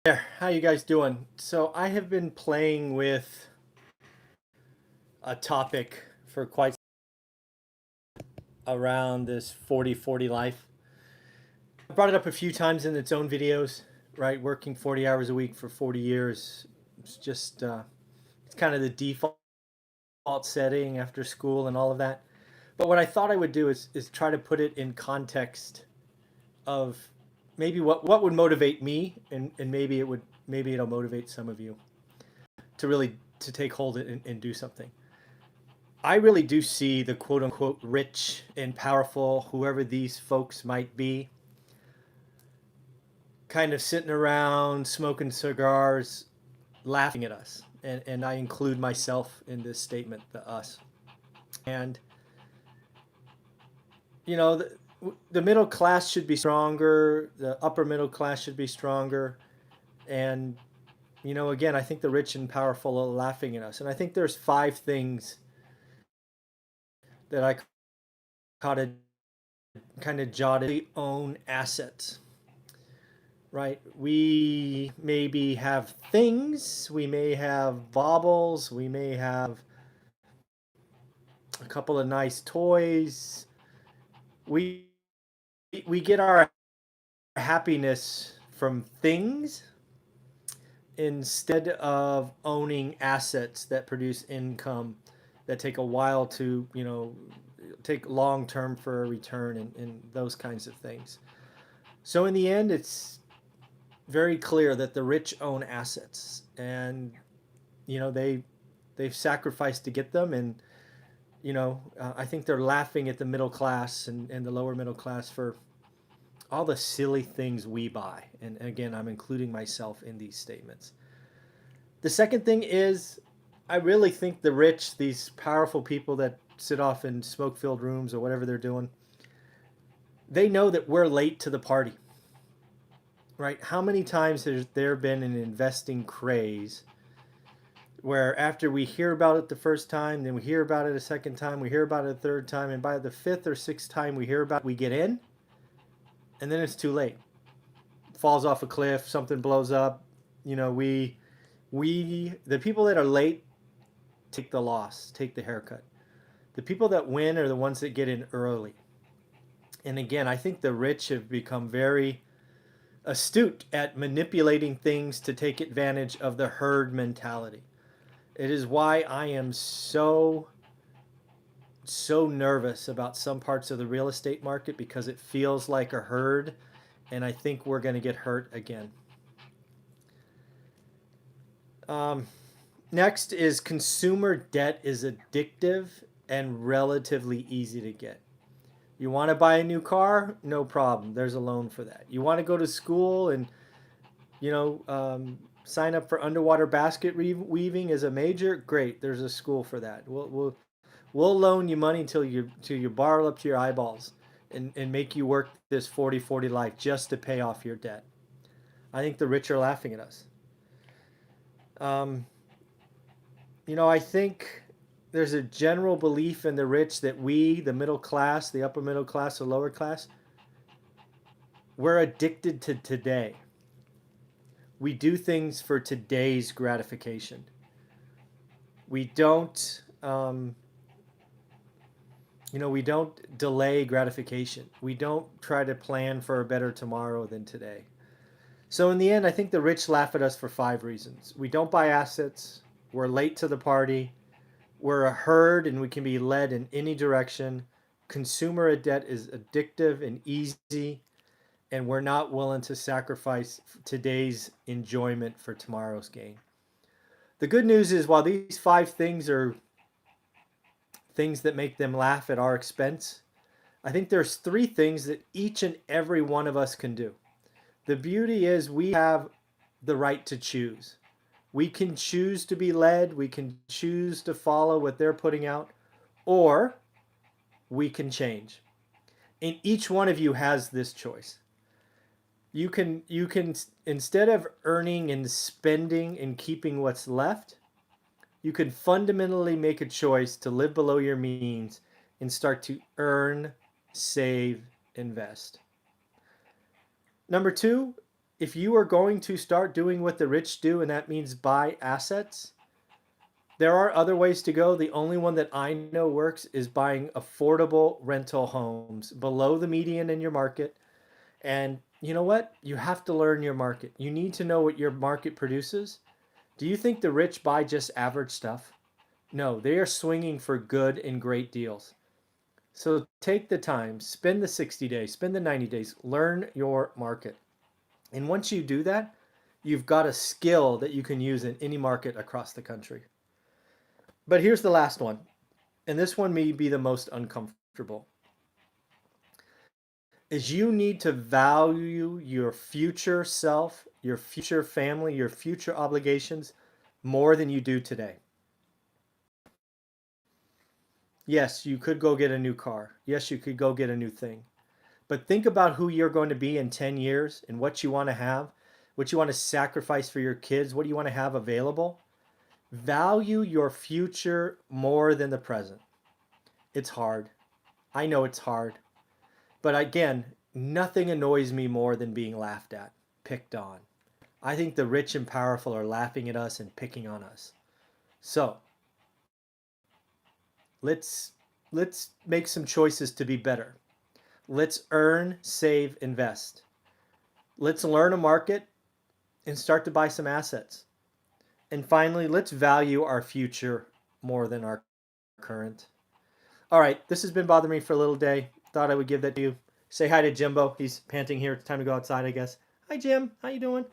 There, how you guys doing? So I have been playing with a topic for quite around this 40-40 life. I brought it up a few times in its own videos, right? Working 40 hours a week for 40 years. It's just it's kind of the default setting after school and all of that. But what I thought I would do is try to put it in context of maybe what would motivate me, and maybe it'll motivate some of you to really to take hold and do something. I really do see the quote unquote rich and powerful, whoever these folks might be, kind of sitting around smoking cigars, laughing at us. And I include myself in this statement, the us. And, you know, the middle class should be stronger, the upper middle class should be stronger. And, again, I think the rich and powerful are laughing at us. And I think there's 5 things that I caught a kind of jotted own assets, right? We maybe have things, we may have baubles, we may have a couple of nice toys. We we get our happiness from things instead of owning assets that produce income that take a while to, take long term for a return and those kinds of things. So in the end, it's very clear that the rich own assets, and they've sacrificed to get them, and I think they're laughing at the middle class and the lower middle class for all the silly things we buy. And again, I'm including myself in these statements. The second thing is, I really think the rich, these powerful people that sit off in smoke filled rooms or whatever they're doing, they know that we're late to the party, right? How many times has there been an investing craze where after we hear about it the first time, then we hear about it a second time, we hear about it a third time, and by the fifth or sixth time we hear about it, we get in, and then it's too late. It falls off a cliff, something blows up. The people that are late take the loss, take the haircut. The people that win are the ones that get in early. And again, I think the rich have become very astute at manipulating things to take advantage of the herd mentality. It is why I am so nervous about some parts of the real estate market, because it feels like a herd, and I think we're going to get hurt again. Next is consumer debt is addictive and relatively easy to get. You want to buy a new car? No problem. There's a loan for that. You want to go to school and sign up for underwater basket weaving as a major? Great. There's a school for that. We'll loan you money until you borrow up to your eyeballs and make you work this 40-40 life just to pay off your debt. I think the rich are laughing at us. I think there's a general belief in the rich that we, the middle class, the upper middle class, the lower class, we're addicted to today. We do things for today's gratification. We don't, we don't delay gratification. We don't try to plan for a better tomorrow than today. So in the end, I think the rich laugh at us for 5 reasons. We don't buy assets. We're late to the party. We're a herd and we can be led in any direction. Consumer debt is addictive and easy, and we're not willing to sacrifice today's enjoyment for tomorrow's gain. The good news is, while these 5 things are things that make them laugh at our expense, I think there's 3 things that each and every one of us can do. The beauty is we have the right to choose. We can choose to be led, we can choose to follow what they're putting out, or we can change. And each one of you has this choice. You can instead of earning and spending and keeping what's left, you can fundamentally make a choice to live below your means and start to earn, save, invest. Number 2, if you are going to start doing what the rich do, and that means buy assets, there are other ways to go. The only one that I know works is buying affordable rental homes below the median in your market. And you know what? You have to learn your market. You need to know what your market produces. Do you think the rich buy just average stuff? No, they are swinging for good and great deals. So take the time, spend the 60 days, spend the 90 days, learn your market. And once you do that, you've got a skill that you can use in any market across the country. But here's the last one, and this one may be the most uncomfortable, is you need to value your future self, your future family, your future obligations more than you do today. Yes, you could go get a new car. Yes, you could go get a new thing. But think about who you're going to be in 10 years and what you want to have, what you want to sacrifice for your kids, what do you want to have available. Value your future more than the present. It's hard. I know it's hard. But again, nothing annoys me more than being laughed at, picked on. I think the rich and powerful are laughing at us and picking on us. So let's let's make some choices to be better. Let's earn, save, invest. Let's learn a market and start to buy some assets. And finally, let's value our future more than our current. All right, this has been bothering me for a little day. Thought I would give that to you. Say hi to Jimbo. He's panting here. It's time to go outside, I guess. Hi, Jim. How you doing?